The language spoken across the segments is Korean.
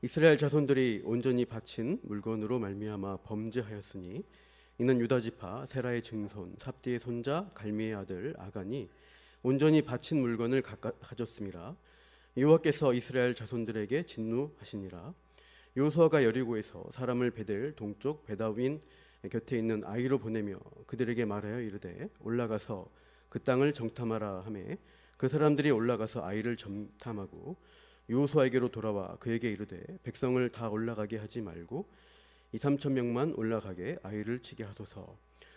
이스라엘 자손들이 온전히 바친 물건으로 말미암아 범죄하였으니 이는 유다 지파 세라의 증손 삽디의 손자 갈미의 아들 아간이 온전히 바친 물건을 가졌음이라. 여호와께서 이스라엘 자손들에게 진노하시니라. 요수아가 여리고에서 사람을 베델 동쪽 베다윈 곁에 있는 아이로 보내며 그들에게 말하여 이르되 올라가서 그 땅을 정탐하라 하매 그 사람들이 올라가서 아이를 정탐하고 요수아에게로 돌아와 그에게 이르되 백성을 다 올라가게 하지 말고 2~3천 명만 올라가게 아이를 치게 하소서.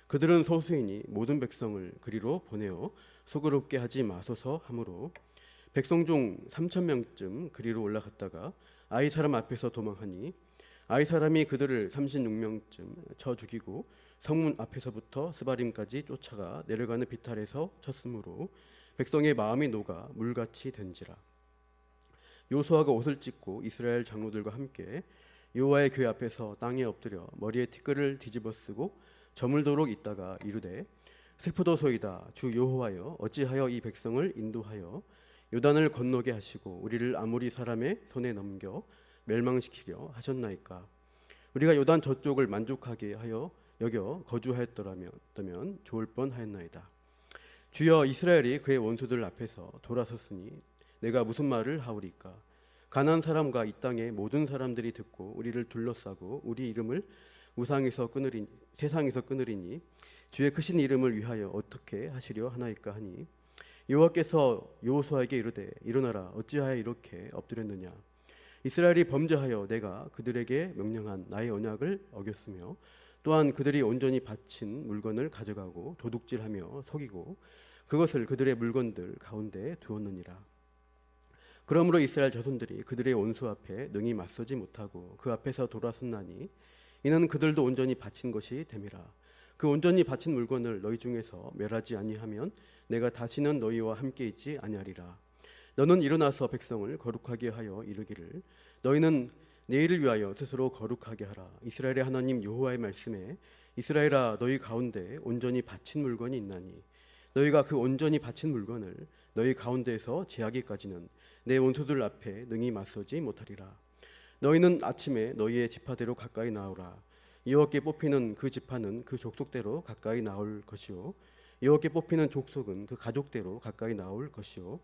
그들은 소수이니 모든 백성을 그리로 보내어 수고롭게 하지 마소서 하므로 백성 중 3천 명쯤 그리로 올라갔다가 아이 사람 앞에서 도망하니 아이 사람이 그들을 36명쯤 쳐 죽이고 성문 앞에서부터 스바림까지 쫓아가 내려가는 비탈에서 쳤으므로 백성의 마음이 녹아 물같이 된지라. 요수아가 옷을 찢고 이스라엘 장로들과 함께 여호와의 궤 앞에서 땅에 엎드려 머리에 티끌을 뒤집어쓰고 저물도록 있다가 이르되 슬프도소이다. 주 여호와여 어찌하여 이 백성을 인도하여 요단을 건너게 하시고 우리를 아모리 사람의 손에 넘겨 멸망시키려 하셨나이까. 우리가 요단 저쪽을 만족하게 하여 여겨 거주하였더라면 좋을 뻔하였나이다. 주여 이스라엘이 그의 원수들 앞에서 돌아섰으니 내가 무슨 말을 하오리까. 가나안 사람과 이 땅의 모든 사람들이 듣고 우리를 둘러싸고 우리 이름을 세상에서 끊으리니 주의 크신 이름을 위하여 어떻게 하시려 하나이까 하니 여호와께서 여호수아에게 이르되 일어나라 어찌하여 이렇게 엎드렸느냐. 이스라엘이 범죄하여 내가 그들에게 명령한 나의 언약을 어겼으며 또한 그들이 온전히 바친 물건을 가져가고 도둑질하며 속이고 그것을 그들의 물건들 가운데 두었느니라. 그러므로 이스라엘 자손들이 그들의 원수 앞에 능히 맞서지 못하고 그 앞에서 돌아섰나니 이는 그들도 온전히 바친 것이 됨이라. 그 온전히 바친 물건을 너희 중에서 멸하지 아니하면 내가 다시는 너희와 함께 있지 아니하리라. 너는 일어나서 백성을 거룩하게 하여 이르기를 너희는 내일을 위하여 스스로 거룩하게 하라. 이스라엘의 하나님 여호와의 말씀에 이스라엘아 너희 가운데 온전히 바친 물건이 있나니 너희가 그 온전히 바친 물건을 너희 가운데에서 제하기까지는 내 원수들 앞에 능히 맞서지 못하리라. 너희는 아침에 너희의 지파대로 가까이 나오라. 여호와께 뽑히는 그 지파는 그 족속대로 가까이 나올 것이요 여호와께 뽑히는 족속은 그 가족대로 가까이 나올 것이요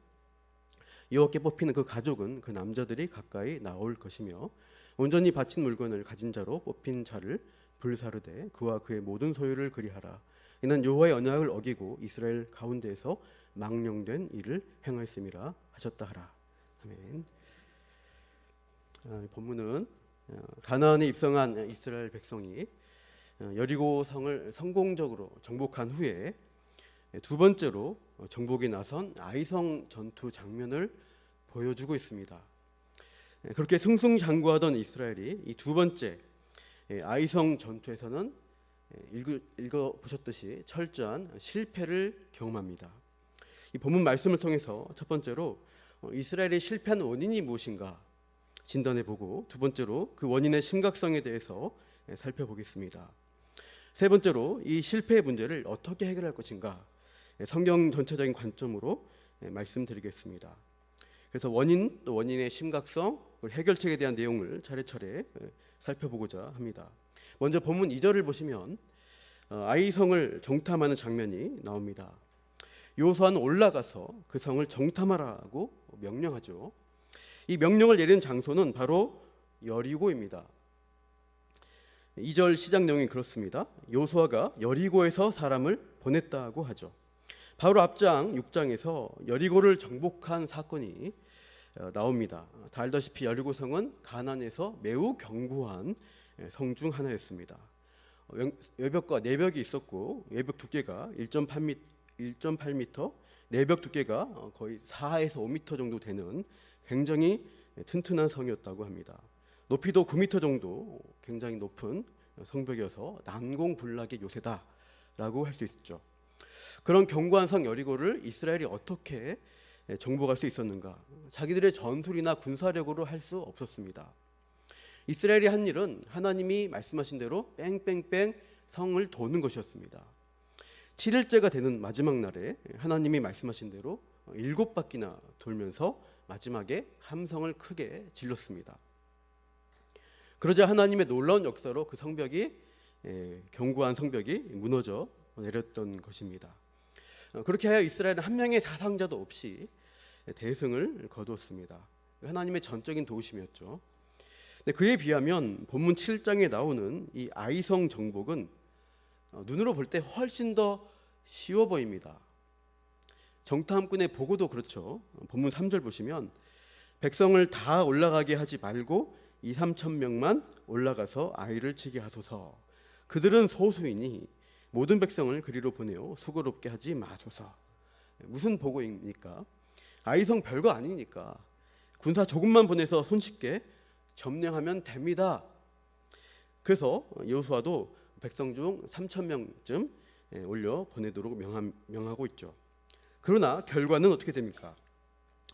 여호와께 뽑히는 그 가족은 그 남자들이 가까이 나올 것이며 온전히 바친 물건을 가진 자로 뽑힌 자를 불사르되 그와 그의 모든 소유를 그리하라. 이는 여호와의 언약을 어기고 이스라엘 가운데에서 망령된 일을 행하였음이라 하셨다 하라. 아멘. 본문은 가나안에 입성한 이스라엘 백성이 여리고 성을 성공적으로 정복한 후에 두 번째로 정복이 나선 아이성 전투 장면을 보여주고 있습니다. 그렇게 승승장구하던 이스라엘이 이 두 번째 아이성 전투에서는 읽어보셨듯이 철저한 실패를 경험합니다. 이 본문 말씀을 통해서 첫 번째로 이스라엘의 실패한 원인이 무엇인가 진단해보고 두 번째로 그 원인의 심각성에 대해서 살펴보겠습니다. 세 번째로 이 실패의 문제를 어떻게 해결할 것인가 성경 전체적인 관점으로 말씀드리겠습니다. 그래서 원인 또 원인의 심각성 해결책에 대한 내용을 차례차례 살펴보고자 합니다. 먼저 본문 2절을 보시면 아이성을 정탐하는 장면이 나옵니다. 여호수아는 올라가서 그 성을 정탐하라고 명령하죠. 이 명령을 내린 장소는 바로 여리고입니다. 2절 시작 내용이 그렇습니다. 여호수아가 여리고에서 사람을 보냈다고 하죠. 바로 앞장 6장에서 여리고를 정복한 사건이 나옵니다. 다 알다시피 여리고성은 가나안에서 매우 견고한 성 중 하나였습니다. 외벽과 내벽이 있었고 외벽 두께가 1.8m, 내벽 두께가 거의 4에서 5m 정도 되는 굉장히 튼튼한 성이었다고 합니다. 높이도 9m 정도 굉장히 높은 성벽이어서 난공불락의 요새다라고 할 수 있죠. 그런 견고한 성 여리고를 이스라엘이 어떻게 정복할 수 있었는가? 자기들의 전술이나 군사력으로 할 수 없었습니다. 이스라엘이 한 일은 하나님이 말씀하신 대로 뺑뺑뺑 성을 도는 것이었습니다. 7일째가 되는 마지막 날에 하나님이 말씀하신 대로 7바퀴나 돌면서 마지막에 함성을 크게 질렀습니다. 그러자 하나님의 놀라운 역사로 그 성벽이 견고한 성벽이 무너져 내렸던 것입니다. 그렇게 하여 이스라엘은 한 명의 사상자도 없이 대승을 거두었습니다. 하나님의 전적인 도우심이었죠. 그에 비하면 본문 7장에 나오는 이 아이성 정복은 눈으로 볼 때 훨씬 더 쉬워 보입니다. 정탐꾼의 보고도 그렇죠. 본문 3절 보시면 백성을 다 올라가게 하지 말고 2-3천 명만 올라가서 아이를 치게 하소서. 그들은 소수이니 모든 백성을 그리로 보내어 수고롭게 하지 마소서. 무슨 보고입니까? 아이성 별거 아니니까 군사 조금만 보내서 손쉽게 점령하면 됩니다. 그래서 여호수아도 백성 중 3천 명쯤 올려 보내도록 명하고 있죠. 그러나 결과는 어떻게 됩니까?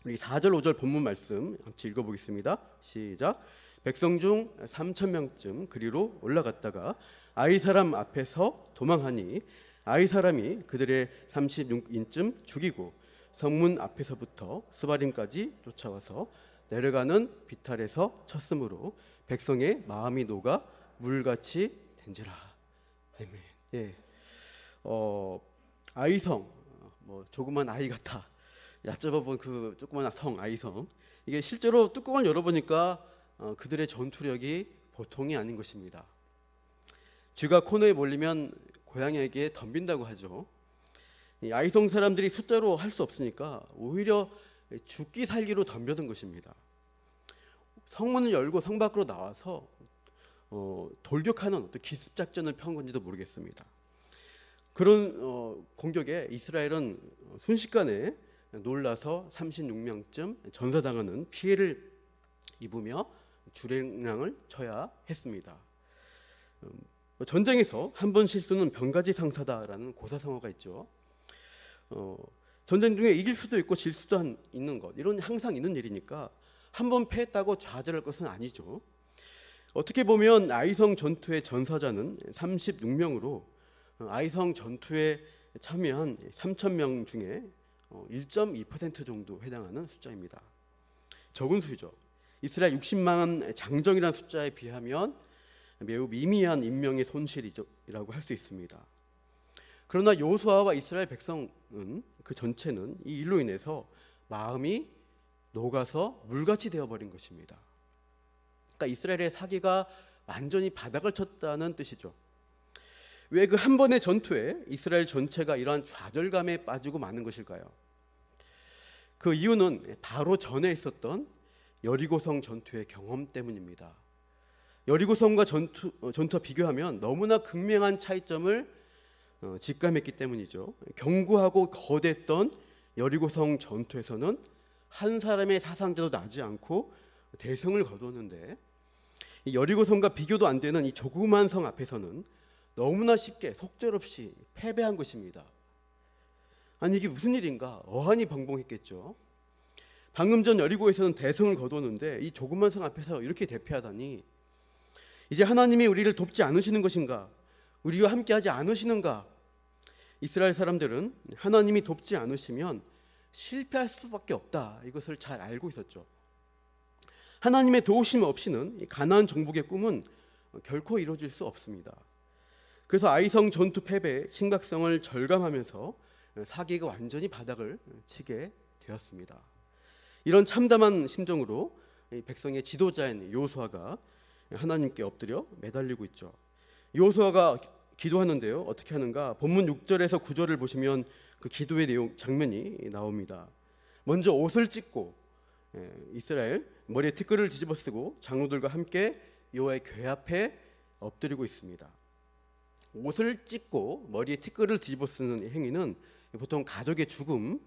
우리 4절 5절 본문 말씀 같이 읽어보겠습니다. 시작. 백성 중 3천 명쯤 그리로 올라갔다가 아이 사람 앞에서 도망하니 아이 사람이 그들의 36인쯤 죽이고 성문 앞에서부터 스바림까지 쫓아와서 내려가는 비탈에서 쳤으므로 백성의 마음이 녹아 물같이 된지라. 아멘. 예. 아이성, 조그만 아이 같아. 얕잡아본 그 조그만 성 아이성. 이게 실제로 뚜껑을 열어보니까 그들의 전투력이 보통이 아닌 것입니다. 쥐가 코너에 몰리면 고양이에게 덤빈다고 하죠. 이 아이성 사람들이 숫자로 할 수 없으니까 오히려 죽기 살기로 덤벼든 것입니다. 성문을 열고 성 밖으로 나와서 돌격하는 어떤 기습 작전을 편 건지도 모르겠습니다. 그런 공격에 이스라엘은 순식간에 놀라서 36명쯤 전사당하는 피해를 입으며 주랭랑을 쳐야 했습니다. 전쟁에서 한 번 실수는 병가지 상사다라는 고사성어가 있죠. 전쟁 중에 이길 수도 있고 질 수도 있는 것, 이런 항상 있는 일이니까 한 번 패했다고 좌절할 것은 아니죠. 어떻게 보면 아이성 전투의 전사자는 36명으로 아이성 전투에 참여한 3,000명 중에 1.2% 정도 해당하는 숫자입니다. 적은 수죠. 이스라엘 60만 장정이라는 숫자에 비하면 매우 미미한 인명의 손실이라고 할 수 있습니다. 그러나 여호수아와 이스라엘 백성은 그 전체는 이 일로 인해서 마음이 녹아서 물같이 되어버린 것입니다. 그러니까 이스라엘의 사기가 완전히 바닥을 쳤다는 뜻이죠. 왜 그 한 번의 전투에 이스라엘 전체가 이러한 좌절감에 빠지고 마는 것일까요? 그 이유는 바로 전에 있었던 여리고성 전투의 경험 때문입니다. 여리고성과 전투와 비교하면 너무나 극명한 차이점을 직감했기 때문이죠. 견고하고 거대했던 여리고성 전투에서는 한 사람의 사상자도 나지 않고 대승을 거두었는데, 이 여리고성과 비교도 안 되는 이 조그만 성 앞에서는 너무나 쉽게 속절없이 패배한 것입니다. 아니 이게 무슨 일인가? 어안이 벙벙했겠죠. 방금 전 여리고에서는 대승을 거두었는데 이 조그만 성 앞에서 이렇게 대패하다니, 이제 하나님이 우리를 돕지 않으시는 것인가? 우리와 함께하지 않으시는가? 이스라엘 사람들은 하나님이 돕지 않으시면 실패할 수밖에 없다, 이것을 잘 알고 있었죠. 하나님의 도우심 없이는 가나안 정복의 꿈은 결코 이루어질 수 없습니다. 그래서 아이성 전투 패배의 심각성을 절감하면서 사기가 완전히 바닥을 치게 되었습니다. 이런 참담한 심정으로 백성의 지도자인 여호수아가 하나님께 엎드려 매달리고 있죠. 여호수아가 기도하는데요, 어떻게 하는가? 본문 6절에서 9절을 보시면 그 기도의 내용 장면이 나옵니다. 먼저 옷을 찢고 이스라엘 머리에 티끌을 뒤집어 쓰고 장로들과 함께 여호와의 궤 앞에 엎드리고 있습니다. 옷을 찢고 머리에 티끌을 뒤집어 쓰는 행위는 보통 가족의 죽음,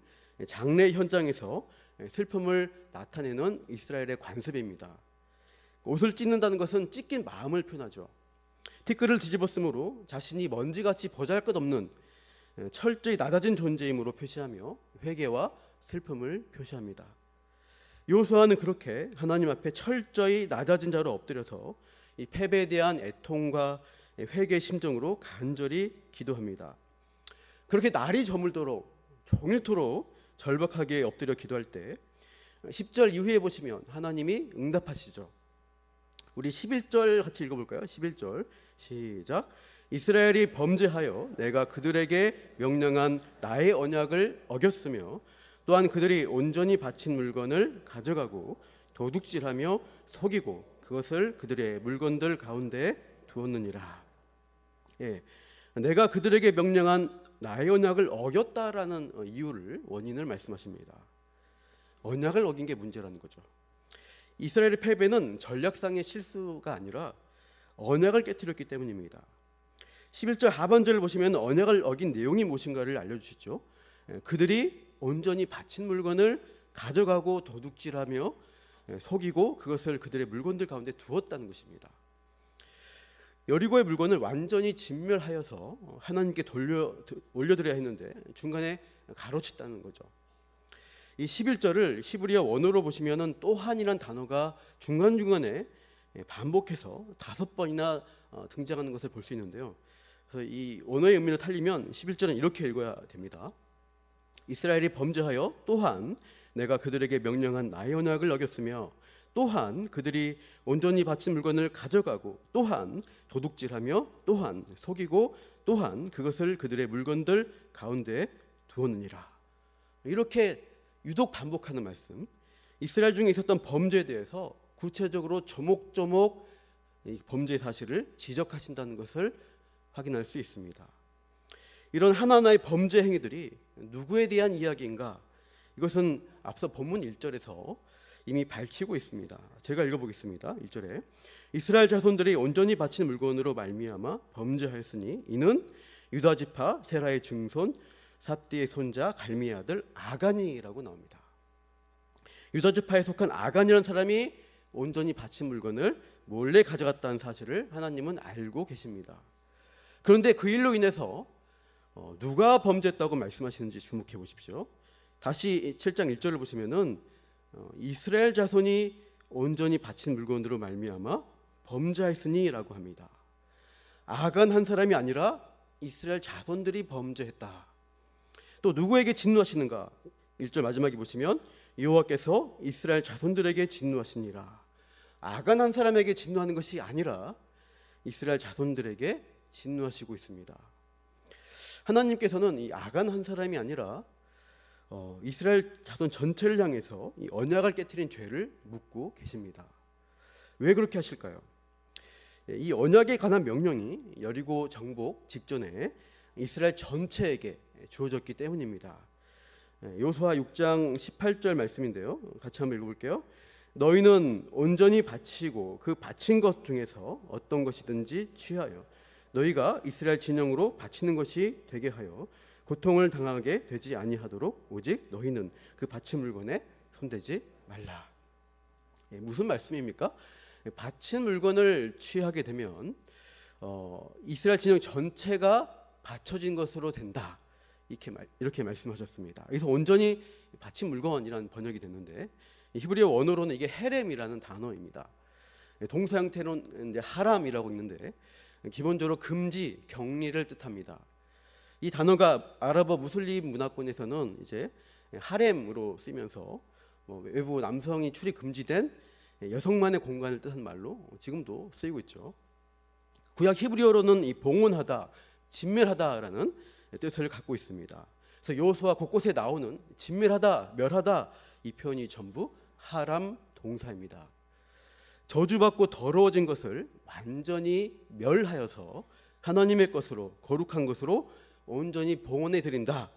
장례 현장에서 슬픔을 나타내는 이스라엘의 관습입니다. 옷을 찢는다는 것은 찢긴 마음을 표현하죠. 티끌을 뒤집어 쓰므로 자신이 먼지같이 보잘것없는 철저히 낮아진 존재임으로 표시하며 회개와 슬픔을 표시합니다. 여호수아는 그렇게 하나님 앞에 철저히 낮아진 자로 엎드려서 이 패배에 대한 애통과 회개의 심정으로 간절히 기도합니다. 그렇게 날이 저물도록 종일토록 절박하게 엎드려 기도할 때 10절 이후에 보시면 하나님이 응답하시죠. 우리 11절 같이 읽어볼까요? 11절 시작. 이스라엘이 범죄하여 내가 그들에게 명령한 나의 언약을 어겼으며 또한 그들이 온전히 바친 물건을 가져가고 도둑질하며 속이고 그것을 그들의 물건들 가운데 두었느니라. 예, 내가 그들에게 명령한 나의 언약을 어겼다라는 이유를 원인을 말씀하십니다. 언약을 어긴 게 문제라는 거죠. 이스라엘의 패배는 전략상의 실수가 아니라 언약을 깨뜨렸기 때문입니다. 11절 하반절을 보시면 언약을 어긴 내용이 무엇인가를 알려주시죠. 그들이 온전히 바친 물건을 가져가고 도둑질하며 속이고 그것을 그들의 물건들 가운데 두었다는 것입니다. 여리고의 물건을 완전히 진멸하여서 하나님께 올려드려야 했는데 중간에 가로챘다는 거죠. 이 11절을 히브리어 원어로 보시면은 또한이란 단어가 중간중간에 반복해서 5번이나 등장하는 것을 볼 수 있는데요. 그래서 이 원어의 의미를 살리면 11절은 이렇게 읽어야 됩니다. 이스라엘이 범죄하여 또한 내가 그들에게 명령한 나의 언약을 어겼으며 또한 그들이 온전히 바친 물건을 가져가고 또한 도둑질하며 또한 속이고 또한 그것을 그들의 물건들 가운데 두었느니라. 이렇게 유독 반복하는 말씀. 이스라엘 중에 있었던 범죄에 대해서 구체적으로 조목조목 이 범죄 사실을 지적하신다는 것을 확인할 수 있습니다. 이런 하나하나의 범죄 행위들이 누구에 대한 이야기인가? 이것은 앞서 본문 1절에서 이미 밝히고 있습니다. 제가 읽어보겠습니다. 1절에 이스라엘 자손들이 온전히 바친 물건으로 말미암아 범죄하였으니 이는 유다 지파 세라의 증손 삽디의 손자 갈미의 아들 아간이라고 나옵니다. 유다 지파에 속한 아간이라는 사람이 온전히 바친 물건을 몰래 가져갔다는 사실을 하나님은 알고 계십니다. 그런데 그 일로 인해서 누가 범죄했다고 말씀하시는지 주목해 보십시오. 다시 7장 1절을 보시면은 이스라엘 자손이 온전히 바친 물건으로 말미암아 범죄하였으니라고 합니다. 아간 한 사람이 아니라 이스라엘 자손들이 범죄했다. 또 누구에게 진노하시는가? 1절 마지막에 보시면 여호와께서 이스라엘 자손들에게 진노하시니라. 아간 한 사람에게 진노하는 것이 아니라 이스라엘 자손들에게 진노하시고 있습니다. 하나님께서는 이 아간 한 사람이 아니라 이스라엘 자손 전체를 향해서 이 언약을 깨트린 죄를 묻고 계십니다. 왜 그렇게 하실까요? 이 언약에 관한 명령이 여리고 정복 직전에 이스라엘 전체에게 주어졌기 때문입니다. 여호수아 6장 18절 말씀인데요. 같이 한번 읽어볼게요. 너희는 온전히 바치고 그 바친 것 중에서 어떤 것이든지 취하여 너희가 이스라엘 진영으로 바치는 것이 되게 하여 고통을 당하게 되지 아니하도록 오직 너희는 그 바친 물건에 손대지 말라. 무슨 말씀입니까? 바친 물건을 취하게 되면 이스라엘 진영 전체가 바쳐진 것으로 된다. 이렇게 말씀하셨습니다. 그래서 온전히 바친 물건이라는 번역이 됐는데 히브리어 원어로는 이게 헤렘이라는 단어입니다. 동사 형태로는 이제 하람이라고 있는데 기본적으로 금지, 격리를 뜻합니다. 이 단어가 아랍어 무슬림 문화권에서는 이제 하렘으로 쓰면서 외부 남성이 출입 금지된 여성만의 공간을 뜻하는 말로 지금도 쓰이고 있죠. 구약 히브리어로는 이 봉헌하다, 진멸하다라는 뜻을 갖고 있습니다. 그래서 여호수아 곳곳에 나오는 진멸하다, 멸하다 이 표현이 전부 하람 동사입니다. 저주받고 더러워진 것을 완전히 멸하여서 하나님의 것으로 거룩한 것으로 온전히 봉헌해 드린다.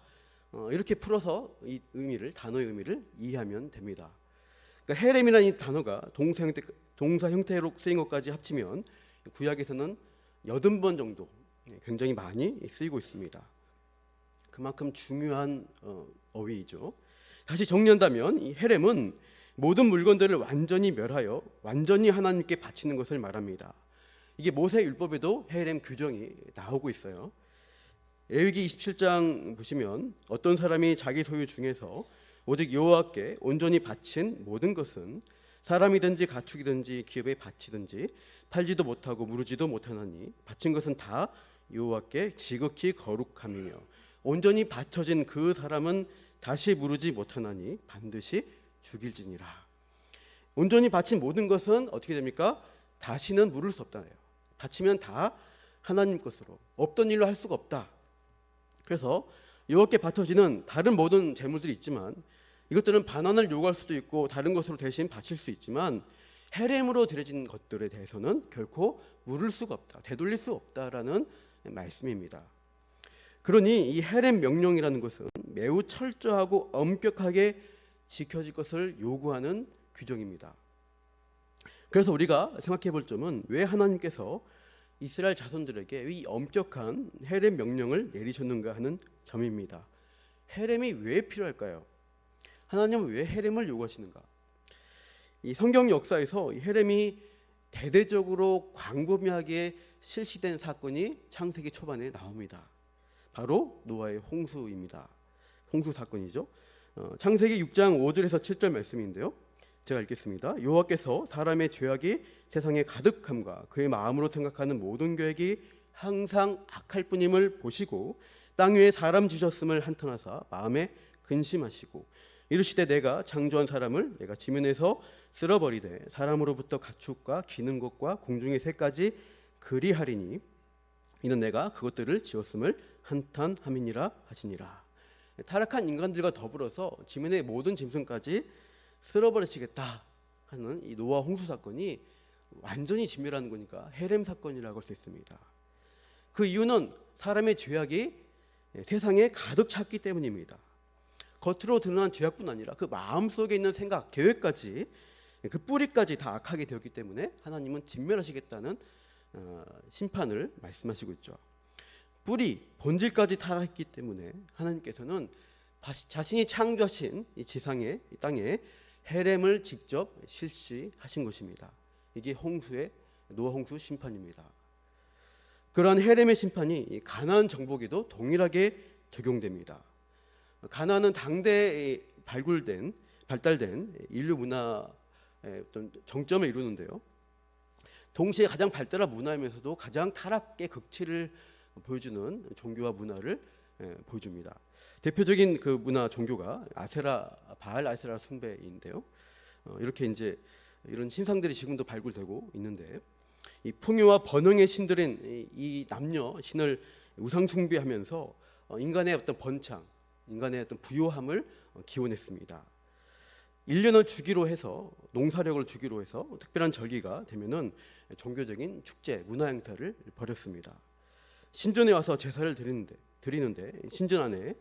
이렇게 풀어서 이 의미를 단어의 의미를 이해하면 됩니다. 그러니까 헤렘이라는 이 단어가 동사 형태로 쓰인 것까지 합치면 구약에서는 80번 정도 굉장히 많이 쓰이고 있습니다. 그만큼 중요한 어휘이죠. 다시 정리한다면 이 헤렘은 모든 물건들을 완전히 멸하여 완전히 하나님께 바치는 것을 말합니다. 이게 모세 율법에도 헤렘 규정이 나오고 있어요. 레위기 27장 보시면 어떤 사람이 자기 소유 중에서 오직 여호와께 온전히 바친 모든 것은 사람이든지 가축이든지 기업에 바치든지 팔지도 못하고 무르지도 못하나니 바친 것은 다 여호와께 지극히 거룩함이며 온전히 바쳐진 그 사람은 다시 무르지 못하나니 반드시 죽일지니라. 온전히 바친 모든 것은 어떻게 됩니까? 다시는 물을 수 없다네요. 바치면 다 하나님 것으로, 없던 일로 할 수가 없다. 그래서 여호와께 바쳐지는 다른 모든 재물들이 있지만 이것들은 반환을 요구할 수도 있고 다른 것으로 대신 바칠 수 있지만 헤렘으로 드려진 것들에 대해서는 결코 물을 수가 없다, 되돌릴 수 없다라는 말씀입니다. 그러니 이 헤렘 명령이라는 것은 매우 철저하고 엄격하게 지켜질 것을 요구하는 규정입니다. 그래서 우리가 생각해 볼 점은 왜 하나님께서 이스라엘 자손들에게 이 엄격한 헤렘 명령을 내리셨는가 하는 점입니다. 헤렘이 왜 필요할까요? 하나님은 왜 헤렘을 요구하시는가? 이 성경 역사에서 이 헤렘이 대대적으로 광범위하게 실시된 사건이 창세기 초반에 나옵니다. 바로 노아의 홍수입니다. 홍수 사건이죠. 창세기 6장 5절에서 7절 말씀인데요. 제가 읽겠습니다. 여호와께서 사람의 죄악이 세상에 가득함과 그의 마음으로 생각하는 모든 계획이 항상 악할 뿐임을 보시고 땅 위에 사람 지으셨음을 한탄하사 마음에 근심하시고 이르시되 내가 창조한 사람을 내가 지면에서 쓸어버리되 사람으로부터 가축과 기는 것과 공중의 새까지 그리하리니 이는 내가 그것들을 지었음을 한탄함이니라 하시니라. 타락한 인간들과 더불어서 지면의 모든 짐승까지 쓸어버리시겠다 하는 이 노아 홍수 사건이 완전히 진멸하는 거니까 헤렘 사건이라고 할 수 있습니다. 그 이유는 사람의 죄악이 세상에 가득 찼기 때문입니다. 겉으로 드러난 죄악뿐 아니라 그 마음속에 있는 생각, 계획까지 그 뿌리까지 다 악하게 되었기 때문에 하나님은 진멸하시겠다는 심판을 말씀하시고 있죠. 뿌리, 본질까지 타락했기 때문에 하나님께서는 자신이 창조하신 이 지상에, 이 땅에 헤렘을 직접 실시하신 것입니다. 이게 노아 홍수 심판입니다. 그러한 헤렘의 심판이 가나안 정복에도 동일하게 적용됩니다. 가나안은 당대에 발달된 인류 문화의 어떤 정점을 이루는데요. 동시에 가장 발달한 문화이면서도 가장 타락의 극치를 보여주는 종교와 문화를 보여줍니다. 대표적인 그 문화 종교가 바알 아세라 숭배인데요. 이렇게 이제 이런 신상들이 지금도 발굴되고 있는데 이 풍요와 번영의 신들인 이 남녀 신을 우상 숭배하면서 인간의 어떤 번창, 인간의 어떤 부요함을 기원했습니다. 1년을 주기로 해서 농사력을 주기로 해서 특별한 절기가 되면은 종교적인 축제, 문화 행사를 벌였습니다. 신전에 와서 제사를 드리는데 신전 안에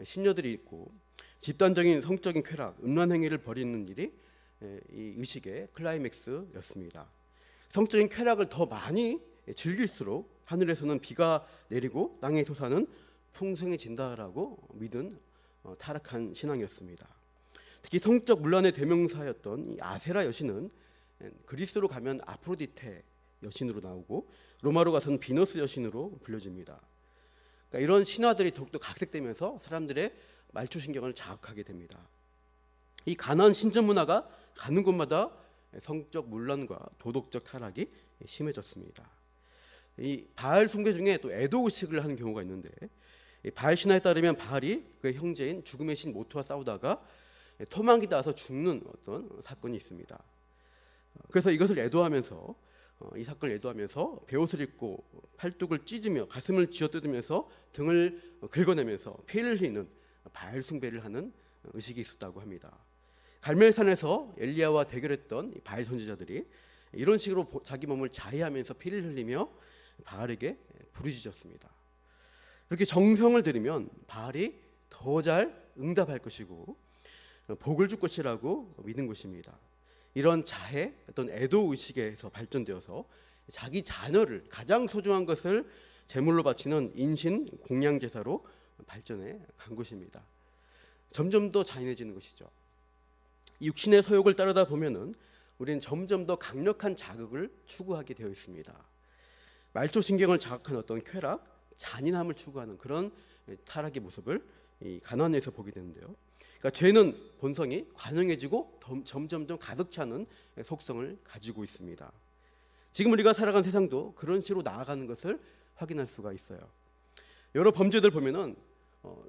신녀들이 있고 집단적인 성적인 쾌락, 음란 행위를 벌이는 일이 이 의식의 클라이맥스였습니다. 성적인 쾌락을 더 많이 즐길수록 하늘에서는 비가 내리고 땅의 토사는 풍성해진다라고 믿은 타락한 신앙이었습니다. 특히 성적 문란의 대명사였던 이 아세라 여신은 그리스로 가면 아프로디테 여신으로 나오고 로마로 가서는 비너스 여신으로 불려집니다. 그러니까 이런 신화들이 더욱더 각색되면서 사람들의 말초신경을 자극하게 됩니다. 이 가나안 신전 문화가 가는 곳마다 성적 문란과 도덕적 타락이 심해졌습니다. 이 바알 숭배 중에 또 애도 의식을 하는 경우가 있는데 바알 신화에 따르면 바알이 그의 형제인 죽음의 신 모트와 싸우다가 토막이 나서 죽는 어떤 사건이 있습니다. 그래서 이것을 애도하면서 이 사건을 애도하면서 베옷을 입고 팔뚝을 찢으며 가슴을 쥐어뜯으면서 등을 긁어내면서 피를 흘리는 바알 숭배를 하는 의식이 있었다고 합니다. 갈멜산에서 엘리야와 대결했던 바알 선지자들이 이런 식으로 자기 몸을 자해하면서 피를 흘리며 바알에게 부르짖었습니다. 이렇게 정성을 들이면 바알이 더 잘 응답할 것이고 복을 줄 것이라고 믿은 것입니다. 이런 자해, 어떤 애도 의식에서 발전되어서 자기 자녀를 가장 소중한 것을 제물로 바치는 인신 공양 제사로 발전해 간 것입니다. 점점 더 잔인해지는 것이죠. 육신의 소욕을 따르다 보면은 우리는 점점 더 강력한 자극을 추구하게 되어 있습니다. 말초신경을 자극하는 어떤 쾌락, 잔인함을 추구하는 그런 타락의 모습을 이 가나안에서 보게 되는데요. 그러니까 죄는 본성이 관영해지고 점점 가득 차는 속성을 가지고 있습니다. 지금 우리가 살아가는 세상도 그런 식으로 나아가는 것을 확인할 수가 있어요. 여러 범죄들 보면은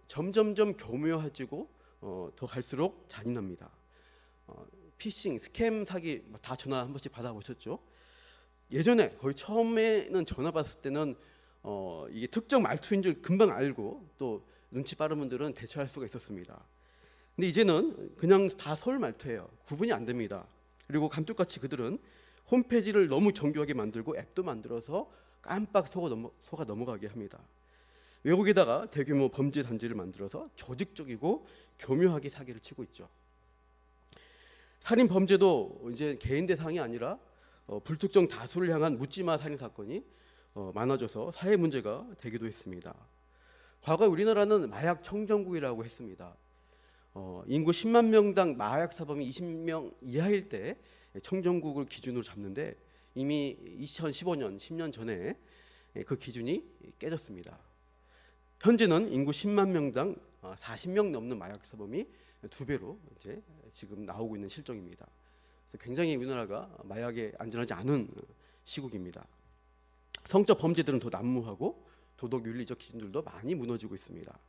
점점점 교묘해지고 더 갈수록 잔인합니다. 피싱, 스캠 사기 다 전화 한 번씩 받아보셨죠? 예전에 거의 처음에는 전화 받았을 때는 이게 특정 말투인 줄 금방 알고 또 눈치 빠른 분들은 대처할 수가 있었습니다. 근데 이제는 그냥 다 서울 말투예요. 구분이 안 됩니다. 그리고 감쪽같이 그들은 홈페이지를 너무 정교하게 만들고 앱도 만들어서 깜빡 속아 넘어가게 합니다. 외국에다가 대규모 범죄 단지를 만들어서 조직적이고 교묘하게 사기를 치고 있죠. 살인 범죄도 이제 개인 대상이 아니라 불특정 다수를 향한 묻지마 살인 사건이 많아져서 사회 문제가 되기도 했습니다. 과거 우리나라는 마약 청정국이라고 했습니다. 인구 10만 명당 마약 사범이 20명 이하일 때 청정국을 기준으로 잡는데 이미 2015년 10년 전에 그 기준이 깨졌습니다. 현재는 인구 10만 명당 40명 넘는 마약 사범이 2배로 이제 지금 나오고 있는 실정입니다. 그래서 굉장히 우리나라가 마약에 안전하지 않은 시국입니다. 성적 범죄들은 더 난무하고 도덕 윤리적 기준들도 많이 무너지고 있습니다.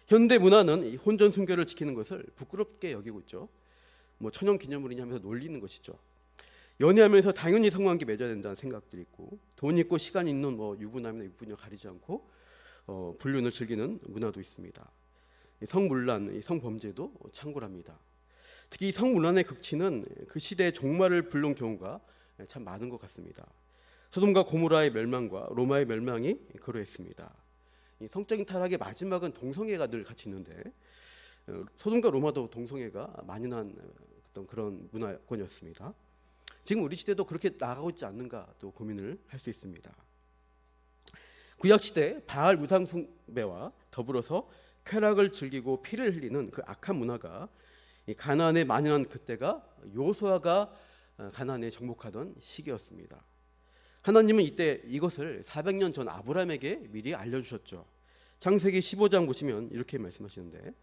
현대 문화는 혼전 순결을 지키는 것을 부끄럽게 여기고 있죠. 뭐 천연 기념물이냐 하면서 놀리는 것이죠. 연애하면서 당연히 성관계 맺어야 된다는 생각들이 있고 돈 있고 시간 있는 뭐 유부남이나 유부녀 가리지 않고 불륜을 즐기는 문화도 있습니다. 성문란, 성범죄도 창궐합니다. 특히 성문란의 극치는 그 시대의 종말을 불러온 경우가 참 많은 것 같습니다. 소돔과 고모라의 멸망과 로마의 멸망이 그러했습니다. 이 성적인 타락의 마지막은 동성애가 늘 같이 있는데 소돔과 로마도 동성애가 만연한 어떤 그런 문화권이었습니다. 지금 우리 시대도 그렇게 나가고 있지 않는가 또 고민을 할 수 있습니다. 구약 시대 바알 우상 숭배와 더불어서 쾌락을 즐기고 피를 흘리는 그 악한 문화가 가나안에 만연한 그때가 요수아가 가나안에 정복하던 시기였습니다. 하나님은 이때 이것을 400년 전 아브라함에게 미리 알려주셨죠. 창세기 15장 보시면 이렇게 말씀하시는데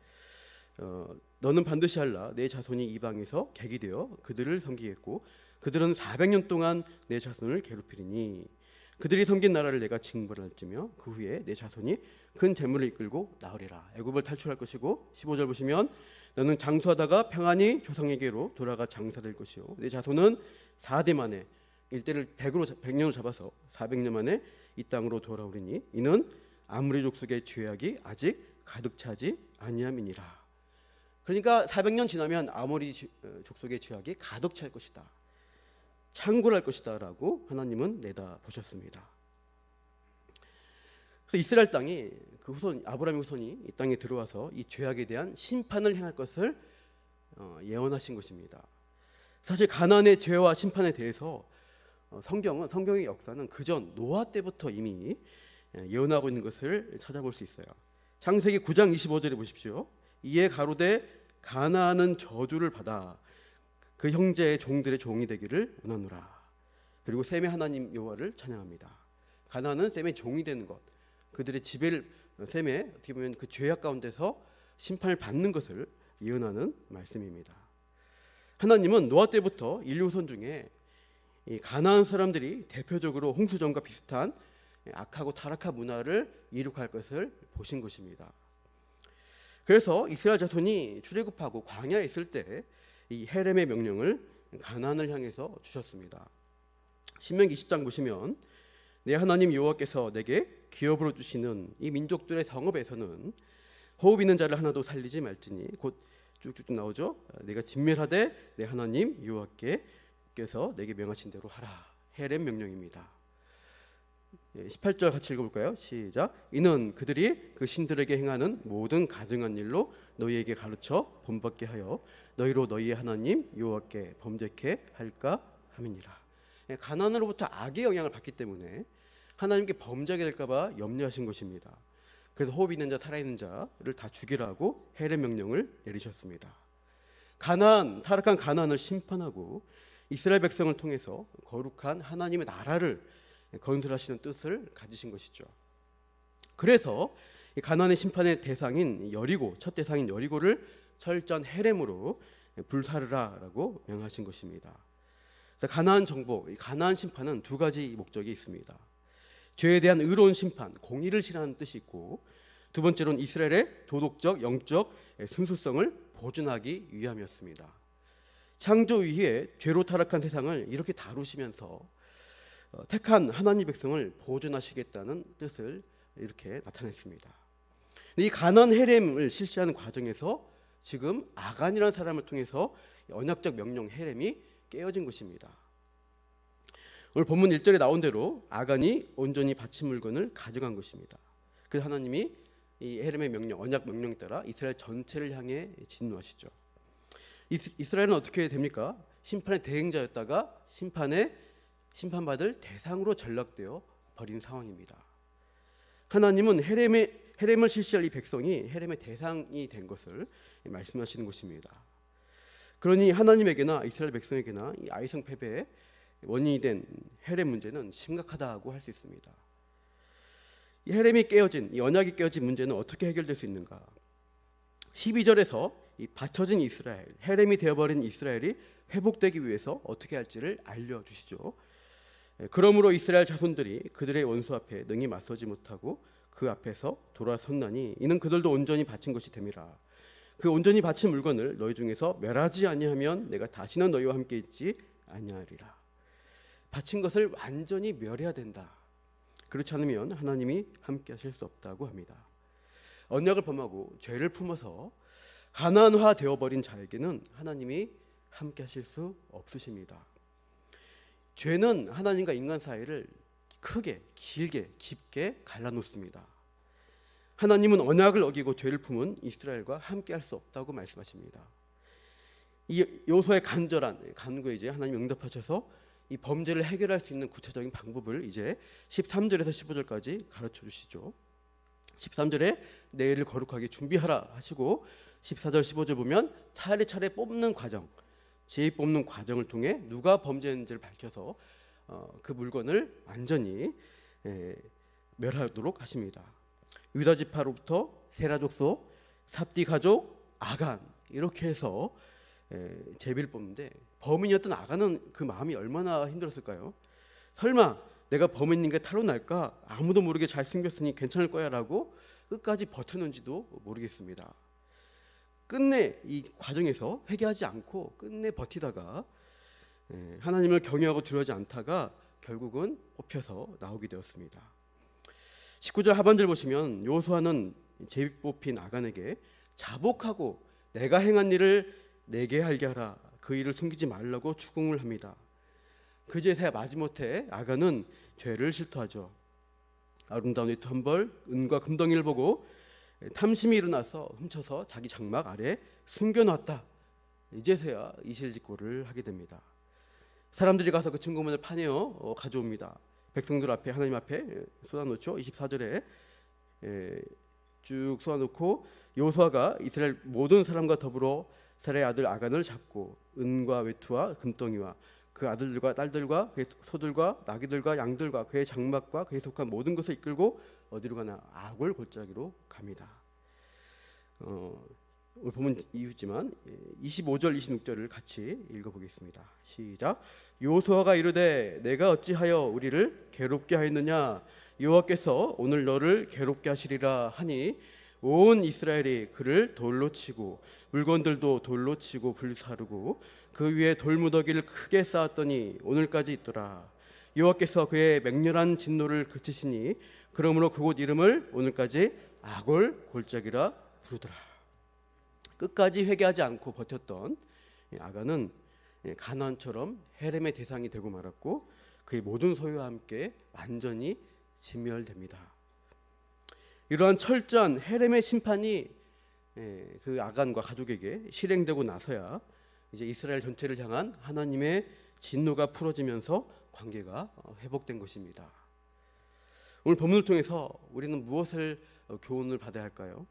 너는 반드시 알라 내 자손이 이방에서 객이 되어 그들을 섬기겠고 그들은 400년 동안 내 자손을 괴롭히리니 그들이 섬긴 나라를 내가 징벌할지며 그 후에 내 자손이 큰 재물을 이끌고 나으리라. 애굽을 탈출할 것이고 15절 보시면 너는 장수하다가 평안히 조상에게로 돌아가 장사될 것이요 내 자손은 4대 만에 일대를 100년으로 잡아서 400년 만에 이 땅으로 돌아오리니 이는 아므리 족속의 죄악이 아직 가득 차지 아니함이니라. 그러니까 400년 지나면 아므리 족속의 죄악이 가득 찰 것이다. 창궐할 것이다라고 하나님은 내다 보셨습니다. 그래서 이스라엘 땅이 그 후손 아브라함의 후손이 이 땅에 들어와서 이 죄악에 대한 심판을 행할 것을 예언하신 것입니다. 사실 가나안의 죄와 심판에 대해서 성경의 역사는 그전 노아 때부터 이미 예언하고 있는 것을 찾아볼 수 있어요. 창세기 9장 25절에 보십시오. 이에 가로되 가나안은 저주를 받아 그 형제의 종들의 종이 되기를 원하노라. 그리고 셈의 하나님 여호와를 찬양합니다. 가나안은 셈의 종이 되는 것, 그들의 지배를 셈의 어떻게 보면 그 죄악 가운데서 심판을 받는 것을 예언하는 말씀입니다. 하나님은 노아 때부터 인류 후손 중에 이 가나안 사람들이 대표적으로 홍수전과 비슷한 악하고 타락한 문화를 이룩할 것을 보신 것입니다. 그래서 이스라엘 자손이 출애굽하고 광야에 있을 때 이 헤렘의 명령을 가나안을 향해서 주셨습니다. 신명기 20장 보시면 내 하나님 여호와께서 내게 기업으로 주시는 이 민족들의 성읍에서는 호흡 있는 자를 하나도 살리지 말지니 곧 쭉쭉 나오죠. 내가 진멸하되 내 하나님 여호와께서 내게 명하신 대로 하라. 헤렘 명령입니다. 18절 같이 읽어볼까요? 시작. 이는 그들이 그 신들에게 행하는 모든 가증한 일로 너희에게 가르쳐 본받게 하여 너희로 너희의 하나님 여호와께 범죄케 할까 함이니라. 가나안으로부터 악의 영향을 받기 때문에 하나님께 범죄하게 될까 봐 염려하신 것입니다. 그래서 호흡 있는 자 살아있는 자를 다 죽이라고 헤렘 명령을 내리셨습니다. 타락한 가나안을 심판하고 이스라엘 백성을 통해서 거룩한 하나님의 나라를 건설하시는 뜻을 가지신 것이죠. 그래서 가나안의 심판의 대상인 여리고, 첫 대상인 여리고를 철전 헤렘으로 불사르라라고 명하신 것입니다. 그래서 가나안 정복, 가나안 심판은 두 가지 목적이 있습니다. 죄에 대한 의로운 심판, 공의를 실현하는 뜻이 있고, 두 번째로는 이스라엘의 도덕적, 영적 순수성을 보존하기 위함이었습니다. 창조 이후에 죄로 타락한 세상을 이렇게 다루시면서 택한 하나님 백성을 보존하시겠다는 뜻을 이렇게 나타냈습니다. 이 가나안 헤렘을 실시하는 과정에서 지금 아간이라는 사람을 통해서 언약적 명령 헤렘이 깨어진 것입니다. 오늘 본문 1절에 나온 대로 아간이 온전히 바친 물건을 가져간 것입니다. 그래서 하나님이 이 헤렘의 명령, 언약 명령에 따라 이스라엘 전체를 향해 진노하시죠. 이스라엘은 어떻게 됩니까? 심판의 대행자였다가 심판받을 대상으로 전락되어 버린 상황입니다. 하나님은 헤렘을 실시할 이 백성이 헤렘의 대상이 된 것을 말씀하시는 것입니다. 그러니 하나님에게나 이스라엘 백성에게나 이 아이성 패배의 원인이 된 헤렘 문제는 심각하다고 할 수 있습니다. 이 헤렘이 깨어진, 이 언약이 깨어진 문제는 어떻게 해결될 수 있는가? 12절에서 이 받쳐진 이스라엘, 헤렘이 되어버린 이스라엘이 회복되기 위해서 어떻게 할지를 알려주시죠. 그러므로 이스라엘 자손들이 그들의 원수 앞에 능히 맞서지 못하고 그 앞에서 돌아섰나니 이는 그들도 온전히 바친 것이 됨이라. 그 온전히 바친 물건을 너희 중에서 멸하지 아니하면 내가 다시는 너희와 함께 있지 아니하리라. 바친 것을 완전히 멸해야 된다. 그렇지 않으면 하나님이 함께 하실 수 없다고 합니다. 언약을 범하고 죄를 품어서 가난화 되어버린 자에게는 하나님이 함께 하실 수 없으십니다. 죄는 하나님과 인간 사이를 크게, 길게, 깊게 갈라놓습니다. 하나님은 언약을 어기고 죄를 품은 이스라엘과 함께 할 수 없다고 말씀하십니다. 이 요소의 간절한 간구에 이제 하나님 응답하셔서 이 범죄를 해결할 수 있는 구체적인 방법을 이제 13절에서 15절까지 가르쳐 주시죠. 13절에 내일을 거룩하게 준비하라 하시고 14절 15절 보면 차례차례 뽑는 과정, 제의 뽑는 과정을 통해 누가 범죄했는지를 밝혀서 그 물건을 완전히 멸하도록 하십니다. 유다 지파로부터 세라 족속, 삽디 가족, 아간 이렇게 해서 제비를 뽑는데 범인이었던 아간은 그 마음이 얼마나 힘들었을까요? 설마 내가 범인인 게 탄로날까? 아무도 모르게 잘 숨겼으니 괜찮을 거야 라고 끝까지 버텼는지도 모르겠습니다. 끝내 이 과정에서 회개하지 않고 끝내 버티다가 하나님을 경외하고 두려워하지 않다가 결국은 뽑혀서 나오게 되었습니다. 19절 하반절 보시면 여호수아는 제비 뽑힌 아간에게 자복하고 내가 행한 일을 내게 알게 하라. 그 일을 숨기지 말라고 추궁을 합니다. 그제서야 마지못해 아간은 죄를 실토하죠. 아름다운 외투 한 벌, 은과 금덩이를 보고 탐심이 일어나서 훔쳐서 자기 장막 아래 숨겨놨다. 이제서야 이실직고를 하게 됩니다. 사람들이 가서 그 증거문을 파내어 가져옵니다. 백성들 앞에 하나님 앞에 쏟아놓죠. 24절에 쭉 쏟아놓고 여호수아가 이스라엘 모든 사람과 더불어 사라의 아들 아간을 잡고 은과 외투와 금덩이와 그 아들들과 딸들과 그의 소들과 나귀들과 양들과 그의 장막과 그에 속한 모든 것을 이끌고 어디로 가나 아골 골짜기로 갑니다. 오늘 보면 이유지만 25절 26절을 같이 읽어보겠습니다. 시작. 여호수아가 이르되 내가 어찌하여 우리를 괴롭게 하였느냐 여호와께서 오늘 너를 괴롭게 하시리라 하니 온 이스라엘이 그를 돌로 치고 물건들도 돌로 치고 불사르고 그 위에 돌무더기를 크게 쌓았더니 오늘까지 있더라. 여호와께서 그의 맹렬한 진노를 그치시니 그러므로 그곳 이름을 오늘까지 아골 골짜기라 부르더라. 끝까지 회개하지 않고 버텼던 아간은 가나안처럼 헤렘의 대상이 되고 말았고 그의 모든 소유와 함께 완전히 진멸됩니다. 이러한 철저한 헤렘의 심판이 그 아간과 가족에게 실행되고 나서야 이제 이스라엘 전체를 향한 하나님의 진노가 풀어지면서 관계가 회복된 것입니다. 오늘 본문을 통해서 우리는 무엇을 교훈을 받아야 할까요?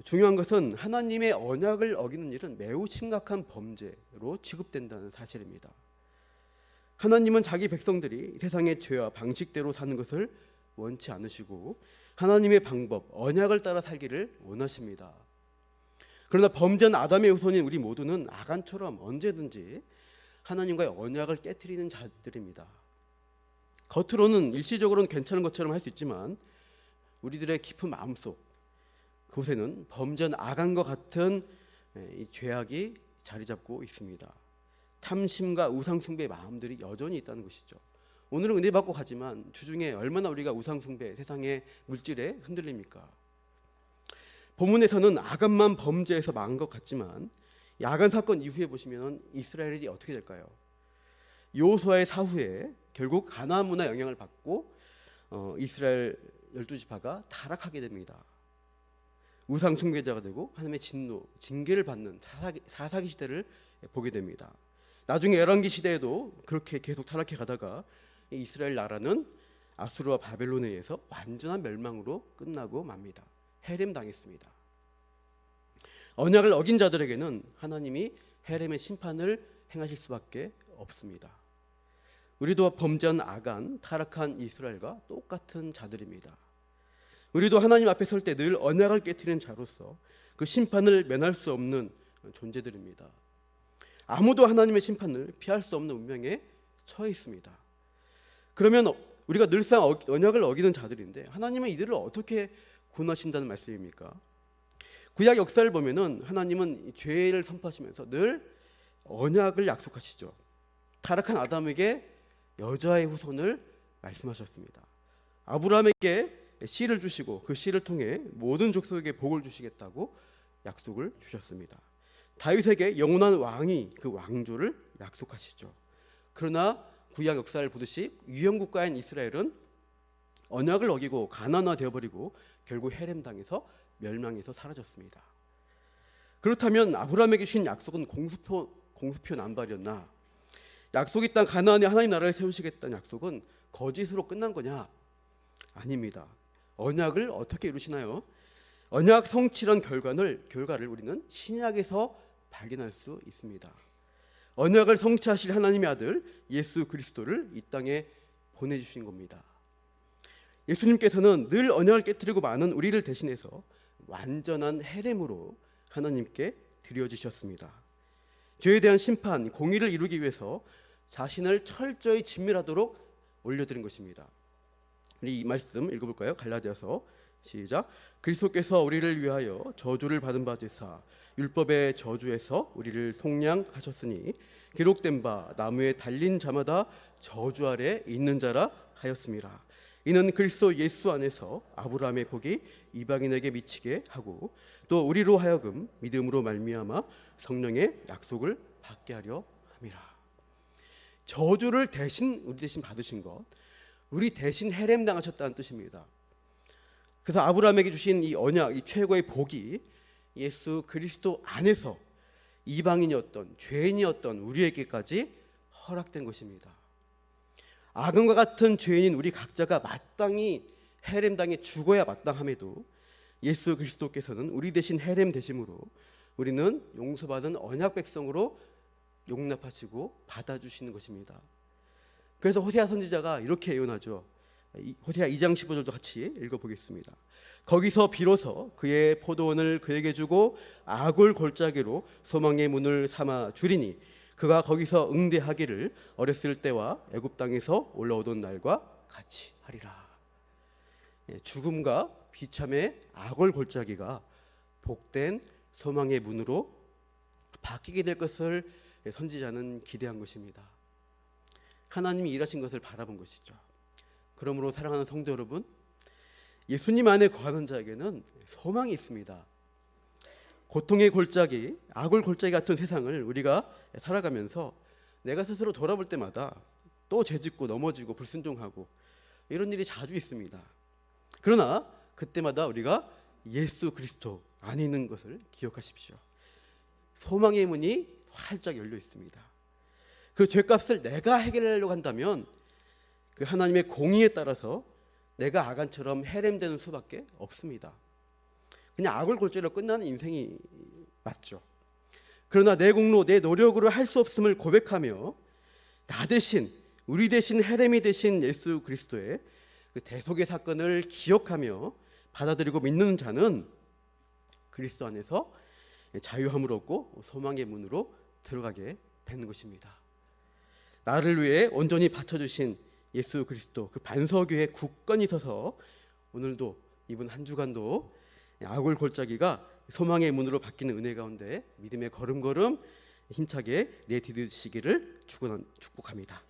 중요한 것은 하나님의 언약을 어기는 일은 매우 심각한 범죄로 취급된다는 사실입니다. 하나님은 자기 백성들이 세상의 죄와 방식대로 사는 것을 원치 않으시고 하나님의 방법, 언약을 따라 살기를 원하십니다. 그러나 범죄한 아담의 후손인 우리 모두는 아간처럼 언제든지 하나님과의 언약을 깨트리는 자들입니다. 겉으로는 일시적으로는 괜찮은 것처럼 할 수 있지만 우리들의 깊은 마음속 그곳에는 범죄한 아간과 같은 이 죄악이 자리 잡고 있습니다. 탐심과 우상숭배의 마음들이 여전히 있다는 것이죠. 오늘은 은혜 받고 가지만 주중에 얼마나 우리가 우상 숭배, 세상의 물질에 흔들립니까? 본문에서는 아간만 범죄해서 망한 것 같지만 이 아간 사건 이후에 보시면 이스라엘이 어떻게 될까요? 여호수아의 사후에 결국 가나안 문화 영향을 받고 이스라엘 12지파가 타락하게 됩니다. 우상 숭배자가 되고 하나님의 진노, 징계를 받는 사사기 시대를 보게 됩니다. 나중에 열왕기 시대에도 그렇게 계속 타락해 가다가 이스라엘 나라는 아수르와 바벨론에 의해서 완전한 멸망으로 끝나고 맙니다. 해림당했습니다. 언약을 어긴 자들에게는 하나님이 해림의 심판을 행하실 수밖에 없습니다. 우리도 범죄한 아간, 타락한 이스라엘과 똑같은 자들입니다. 우리도 하나님 앞에 설 때 늘 언약을 깨트리는 자로서 그 심판을 면할 수 없는 존재들입니다. 아무도 하나님의 심판을 피할 수 없는 운명에 처해 있습니다. 그러면 우리가 늘상 언약을 어기는 자들인데 하나님은 이들을 어떻게 구원하신다는 말씀입니까? 구약 역사를 보면은 하나님은 죄를 선포하시면서 늘 언약을 약속하시죠. 타락한 아담에게 여자의 후손을 말씀하셨습니다. 아브라함에게 씨를 주시고 그 씨를 통해 모든 족속에게 복을 주시겠다고 약속을 주셨습니다. 다윗에게 영원한 왕이 그 왕조를 약속하시죠. 그러나 구약 역사를 보듯이 유형국가인 이스라엘은 언약을 어기고 가난화 되어버리고 결국 해렘당해서 멸망해서 사라졌습니다. 그렇다면 아브라함에게 주신 약속은 공수표 남발이었나? 약속이 땅 가나안에 하나님 나라를 세우시겠다는 약속은 거짓으로 끝난 거냐? 아닙니다. 언약을 어떻게 이루시나요? 언약 성취란 결과를 우리는 신약에서 발견할 수 있습니다. 언약을 성취하실 하나님의 아들 예수 그리스도를 이 땅에 보내주신 겁니다. 예수님께서는 늘 언약을 깨뜨리고 많은 우리를 대신해서 완전한 해렘으로 하나님께 드려지셨습니다. 죄에 대한 심판, 공의를 이루기 위해서 자신을 철저히 진멸하도록 올려드린 것입니다. 우리 이 말씀 읽어볼까요? 갈라디아서 시작. 그리스도께서 우리를 위하여 저주를 받은 바 되사 율법의 저주에서 우리를 속량하셨으니 기록된 바 나무에 달린 자마다 저주 아래 있는 자라 하였습니다. 이는 그리스도 예수 안에서 아브라함의 복이 이방인에게 미치게 하고 또 우리로 하여금 믿음으로 말미암아 성령의 약속을 받게 하려 함이라. 저주를 우리 대신 받으신 것, 우리 대신 해렘 당하셨다는 뜻입니다. 그래서 아브라함에게 주신 이 언약, 이 최고의 복이 예수 그리스도 안에서 이방인이었던 죄인이었던 우리에게까지 허락된 것입니다. 아간과 같은 죄인인 우리 각자가 마땅히 해렘당에 죽어야 마땅함에도 예수 그리스도께서는 우리 대신 해렘 되심으로 우리는 용서받은 언약 백성으로 용납하시고 받아주시는 것입니다. 그래서 호세아 선지자가 이렇게 예언하죠. 호세아 2장 15절도 같이 읽어보겠습니다. 거기서 비로소 그의 포도원을 그에게 주고 아굴 골짜기로 소망의 문을 삼아 주리니 그가 거기서 응대하기를 어렸을 때와 애굽 땅에서 올라오던 날과 같이 하리라. 죽음과 비참의 아굴 골짜기가 복된 소망의 문으로 바뀌게 될 것을 선지자는 기대한 것입니다. 하나님이 일하신 것을 바라본 것이죠. 그러므로 사랑하는 성도 여러분, 예수님 안에 거하는 자에게는 소망이 있습니다. 고통의 골짜기, 아굴 골짜기 같은 세상을 우리가 살아가면서 내가 스스로 돌아볼 때마다 또 죄짓고 넘어지고 불순종하고 이런 일이 자주 있습니다. 그러나 그때마다 우리가 예수 그리스도 안에 있는 것을 기억하십시오. 소망의 문이 활짝 열려 있습니다. 그 죄값을 내가 해결하려고 한다면 그 하나님의 공의에 따라서 내가 아간처럼 해렘되는 수밖에 없습니다. 그냥 아굴 골짜기로 끝나는 인생이 맞죠. 그러나 내 공로, 내 노력으로 할 수 없음을 고백하며 나 대신, 우리 대신 해렘이 되신 예수 그리스도의 그 대속의 사건을 기억하며 받아들이고 믿는 자는 그리스도 안에서 자유함을 얻고 소망의 문으로 들어가게 되는 것입니다. 나를 위해 온전히 바쳐주신 예수 그리스도 그 반석위에 굳건히 서서 오늘도 이번 한 주간도 아굴 골짜기가 소망의 문으로 바뀌는 은혜 가운데 믿음의 걸음걸음 힘차게 내디디시기를 축복합니다.